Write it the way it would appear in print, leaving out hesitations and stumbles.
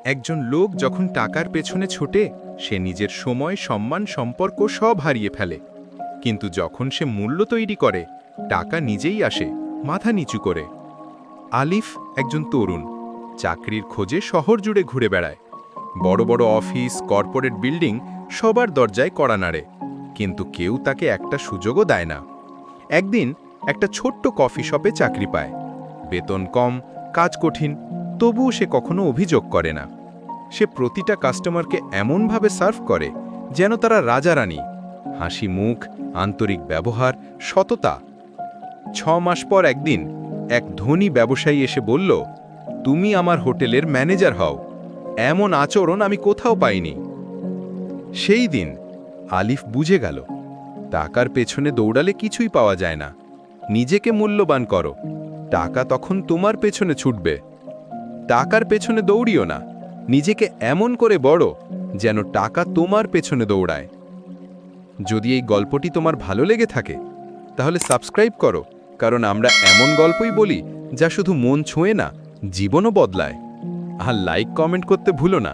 একজন লোক যখন টাকার পেছনে ছোটে সে নিজের সময় সম্মান সম্পর্ক সব হারিয়ে ফেলে কিন্তু যখন সে মূল্য তৈরি করে টাকা নিজেই আসে মাথা নিচু করে। আলিফ একজন তরুণ চাকরির খোঁজে শহর জুড়ে ঘুরে বেড়ায়। বড় বড় অফিস কর্পোরেট বিল্ডিং সবার দরজায় কড়া নাড়ে, কিন্তু কেউ তাকে একটা সুযোগও দেয় না। একদিন একটা ছোট্ট কফি শপে চাকরি পায়। বেতন কম, কাজ কঠিন, তবুও সে কখনো অভিযোগ করে না। সে প্রতিটা কাস্টমারকে এমনভাবে সার্ভ করে যেন তারা রাজারানী। হাসি মুখ, আন্তরিক ব্যবহার, সততা। 6 মাস পর একদিন এক ধনী ব্যবসায়ী এসে বলল, তুমি আমার হোটেলের ম্যানেজার হও। এমন আচরণ আমি কোথাও পাইনি। সেই দিন আলিফ বুঝে গেল, টাকার পেছনে দৌড়ালে কিছুই পাওয়া যায় না। নিজেকে মূল্যবান করো, টাকা তখন তোমার পেছনে ছুটবে। টাকার পেছনে দৌড়িও না, নিজেকে এমন করে বড় যেন টাকা তোমার পেছনে দৌড়ায়। যদি এই গল্পটি তোমার ভালো লেগে থাকে তাহলে সাবস্ক্রাইব করো, কারণ আমরা এমন গল্পই বলি যা শুধু মন ছুঁয়ে না, জীবনও বদলায়। আর লাইক কমেন্ট করতে ভুলো না।